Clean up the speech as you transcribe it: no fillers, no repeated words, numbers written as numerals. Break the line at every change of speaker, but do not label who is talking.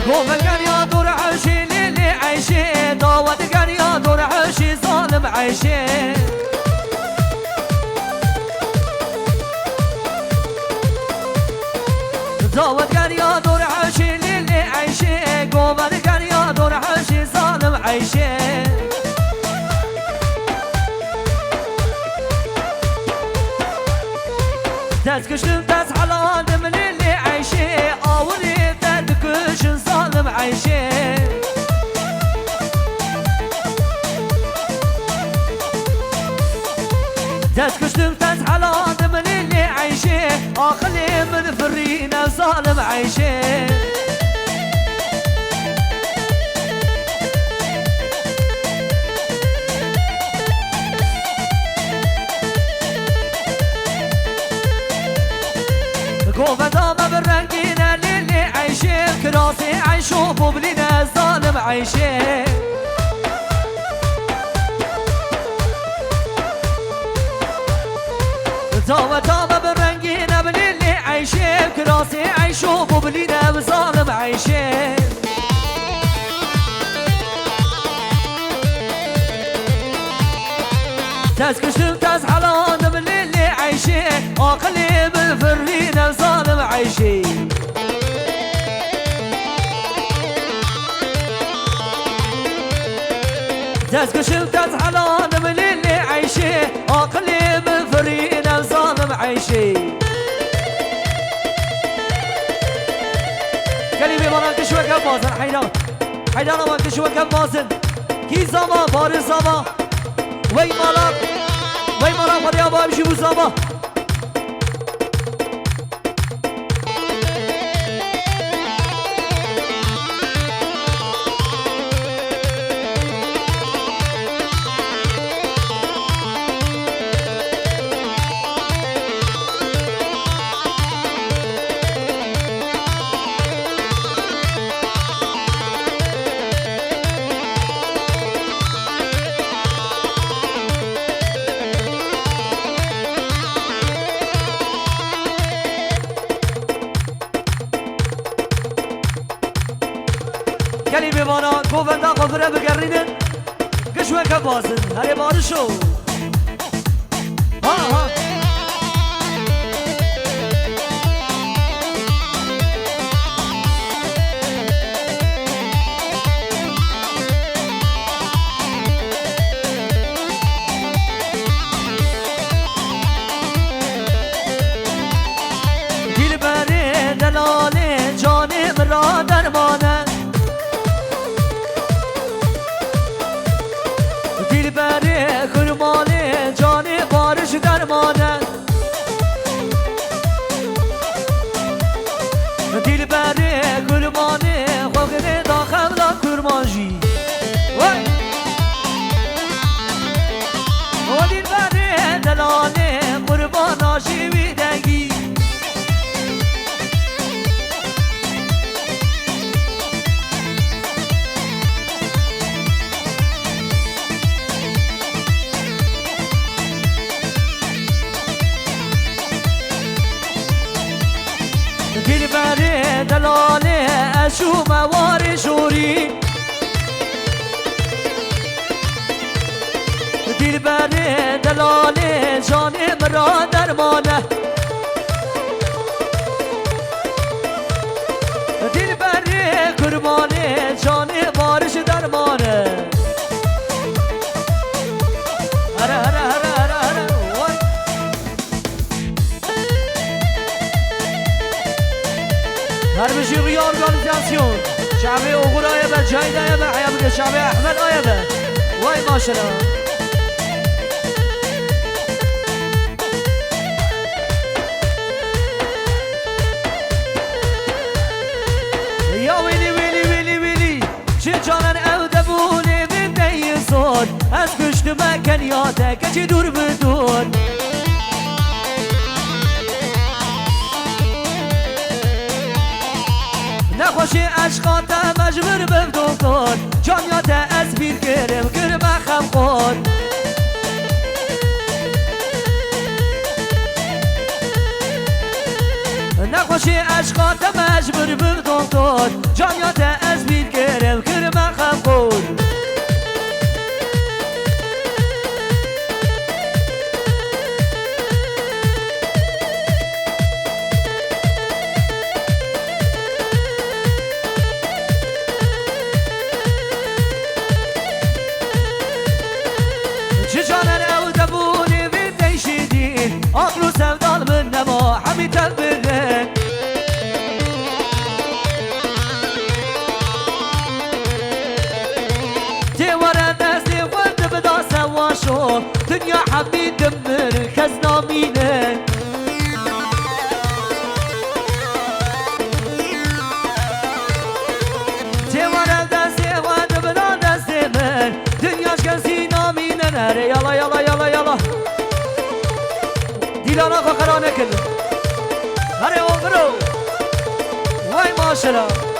قومكن يا دور عشي للي عيشي داودكن يا دور عشي ظالم عيشي داودكن يا دور عشي للي عيشي قومكن يا دور عشي ظالم عيشي تسكشلم تسحل آدم للي عيشي آولي تدكش ظالم عيشي تسكشلم تسحل آدم للي عيشي آخلي من فرينا ظالم عيشي قوة دامة بالرنقينة للي عيشي كراسي عيشو بوبلينا ظالم عيشي قوة دامة بالرنقينة للي عيشي كراسي عيشو بوبلينا ظالم عيشي تسكشتم تسحلان من اللي عيشي عقلي بالفرينة ظالم عيشي تسكشتم تسحلان من اللي عيشي عقلي بالفرينة ظالم عيشي كلمة بنا كشوة كبازن حيدان ما كشوة كبازن كي زمان باري زمان وی مالا خودیا با همشی بوزاما کلی بیمانا گووندا قفره بگرینن گشوه که بازن هری بارشو ها دل بره دلاله جانم را درمانه دلبره کرمانه جان بارش درمانه دلبره کرمانه خوگه داخل دا کرمانجی و دلبره دلانه قربان آشی دنگی دلبره دلاله اشو موار شوری دلبره دلاله جانم را درمانه دلبره کرمانه جان بارش درمانه هربشی روی ارگانیزاسیون شعبه اوغور آیا به جاید آیا به حیام شعبه احمد آیا به وای ماشالله یا ویلی ویلی ویلی ویلی چه جانن او دبونه بنده زود از گشت مکن یاده که چی دور بدون نخوشی عشقاته مجبور ببدو کن جانیاته از بیر کرم کرم خم خود نخوشی عشقات مجبور بردم جانیات از بیر گرم کرم خبور چه جانن او دبونی بی دیشیدی آقل و سودال من نما همی تبرن تیواره دستی خود بدا سواشو دنیا حبی دمر کس نامینه تیواره دستی خود بدا دستی من دنیاش کسی نامینه نره یالا یالا یالا یالا دیلانا خو قرانه کن هره اون برو وای ماشالله